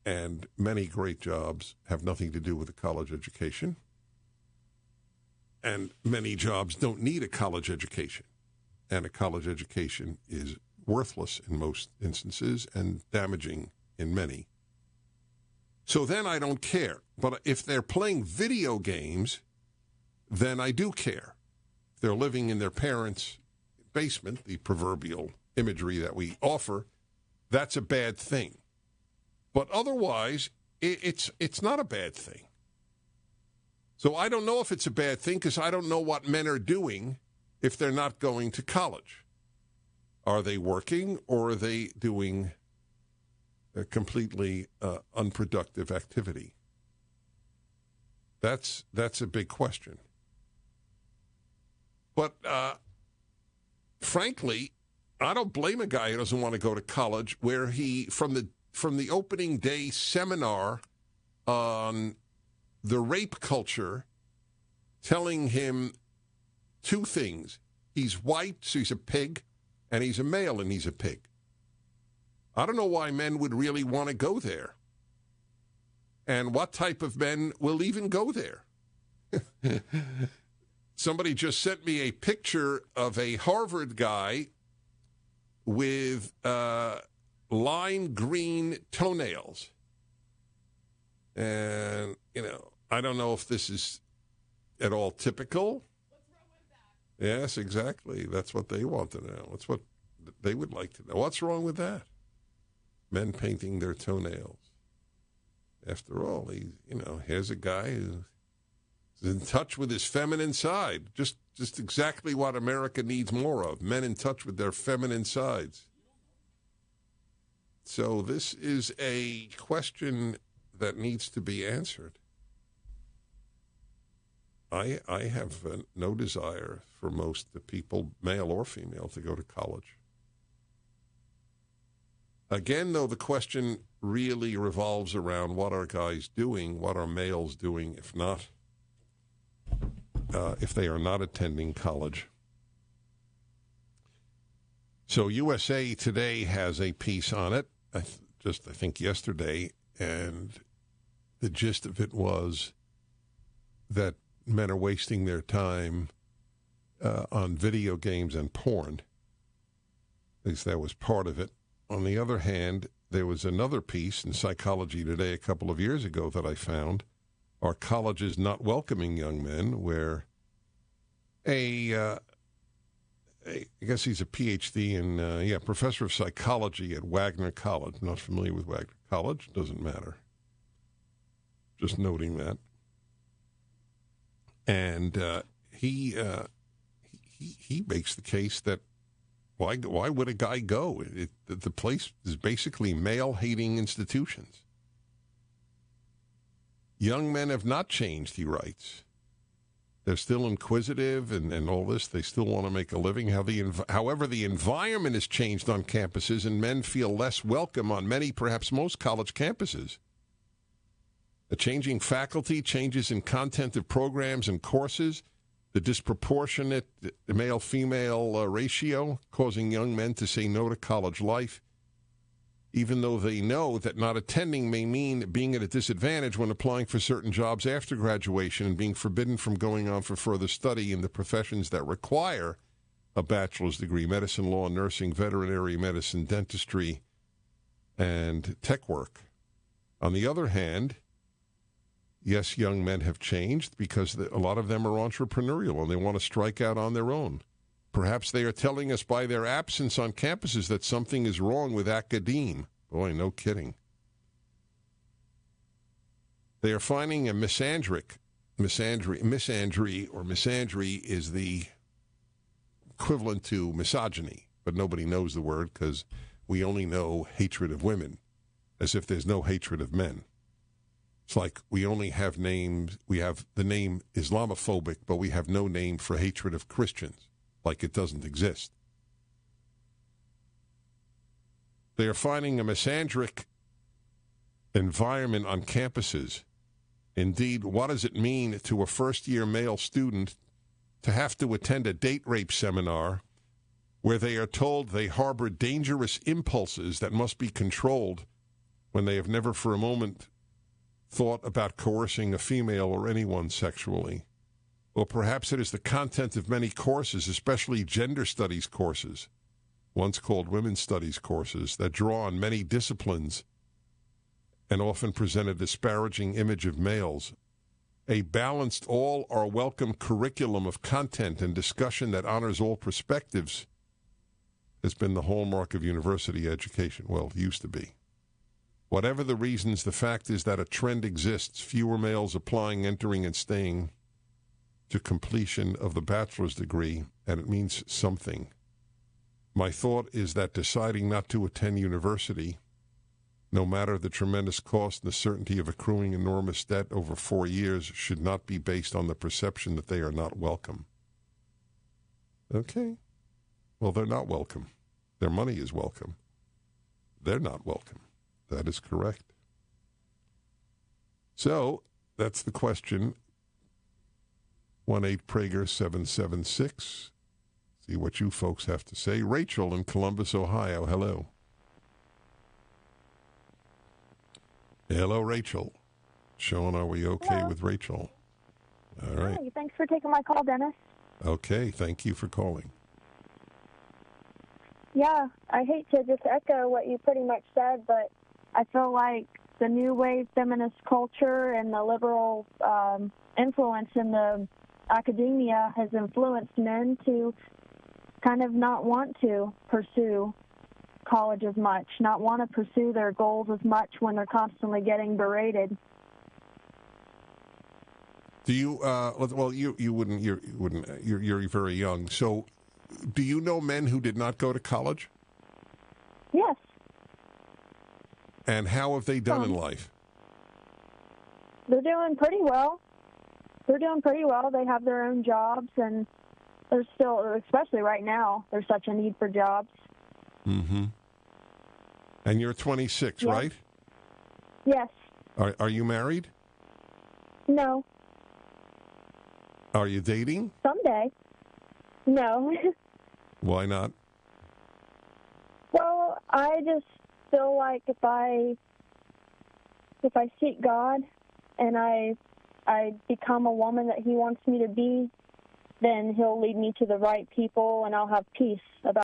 And many great jobs have nothing to do with a college education. And many jobs don't need a college education. And a college education is worthless in most instances and damaging in many. So then I don't care. But if they're playing video games, then I do care. If they're living in their parents' basement, the proverbial imagery that we offer, that's a bad thing. But otherwise, it's not a bad thing. So I don't know if it's a bad thing because I don't know what men are doing if they're not going to college. Are they working or are they doing a completely unproductive activity? That's a big question. But frankly, I don't blame a guy who doesn't want to go to college where he, from the opening day seminar on the rape culture, telling him two things. He's white, so he's a pig, and he's a male, and he's a pig. I don't know why men would really want to go there. And what type of men will even go there? Somebody just sent me a picture of a Harvard guy with lime green toenails. And, I don't know if this is at all typical. What's wrong with that? Yes, exactly. That's what they want to know. That's what they would like to know. What's wrong with that? Men painting their toenails. After all, here's a guy who's in touch with his feminine side. Just exactly what America needs more of. Men in touch with their feminine sides. So this is a question that needs to be answered. I have no desire for most of the people, male or female, to go to college. Again, though, the question really revolves around what are guys doing, what are males doing, if they are not attending college. So USA Today has a piece on it, I think yesterday, and the gist of it was that men are wasting their time on video games and porn. At least that was part of it. On the other hand, there was another piece in Psychology Today a couple of years ago that I found, Are Colleges Not Welcoming Young Men, where I guess he's a PhD in, professor of psychology at Wagner College. I'm not familiar with Wagner College. Doesn't matter. Just noting that. And he makes the case that why would a guy go? The place is basically male-hating institutions. Young men have not changed, he writes. They're still inquisitive and all this. They still want to make a living. However, the environment has changed on campuses, and men feel less welcome on many, perhaps most, college campuses. The changing faculty, changes in content of programs and courses, the disproportionate male-female ratio causing young men to say no to college life, even though they know that not attending may mean being at a disadvantage when applying for certain jobs after graduation and being forbidden from going on for further study in the professions that require a bachelor's degree: medicine, law, nursing, veterinary medicine, dentistry, and tech work. On the other hand, yes, young men have changed because a lot of them are entrepreneurial and they want to strike out on their own. Perhaps they are telling us by their absence on campuses that something is wrong with academe. Boy, no kidding. They are finding a misandry is the equivalent to misogyny, but nobody knows the word because we only know hatred of women, as if there's no hatred of men. It's like we only have names. We have the name Islamophobic, but we have no name for hatred of Christians, like it doesn't exist. They are finding a misandric environment on campuses. Indeed, what does it mean to a first-year male student to have to attend a date rape seminar where they are told they harbor dangerous impulses that must be controlled when they have never for a moment thought about coercing a female or anyone sexually. Or perhaps it is the content of many courses, especially gender studies courses, once called women's studies courses, that draw on many disciplines and often present a disparaging image of males. A balanced, all are welcome curriculum of content and discussion that honors all perspectives has been the hallmark of university education. Well, it used to be. Whatever the reasons, the fact is that a trend exists, fewer males applying, entering, and staying to completion of the bachelor's degree, and it means something. My thought is that deciding not to attend university, no matter the tremendous cost and the certainty of accruing enormous debt over 4 years, should not be based on the perception that they are not welcome. Okay. Well, they're not welcome. Their money is welcome. They're not welcome. That is correct. So, that's the question. 1-8-PRAGER-776. See what you folks have to say. Rachel in Columbus, Ohio. Hello. Hello, Rachel. Sean, are we okay Hello. with Rachel? All right. Hi, thanks for taking my call, Dennis. Okay, thank you for calling. Yeah, I hate to just echo what you pretty much said, but I feel like the new wave feminist culture and the liberal influence in the academia has influenced men to kind of not want to pursue college as much, not want to pursue their goals as much when they're constantly getting berated. Do you? Well, you wouldn't. You're very young. So, do you know men who did not go to college? Yes. And how have they done in life? They're doing pretty well. They have their own jobs, and there's still, especially right now, there's such a need for jobs. Mm-hmm. And you're 26, Yes. right? Yes. Are you married? No. Are you dating? Someday. No. Why not? Well, I just feel like if I seek God and I become a woman that He wants me to be, then He'll lead me to the right people, and I'll have peace about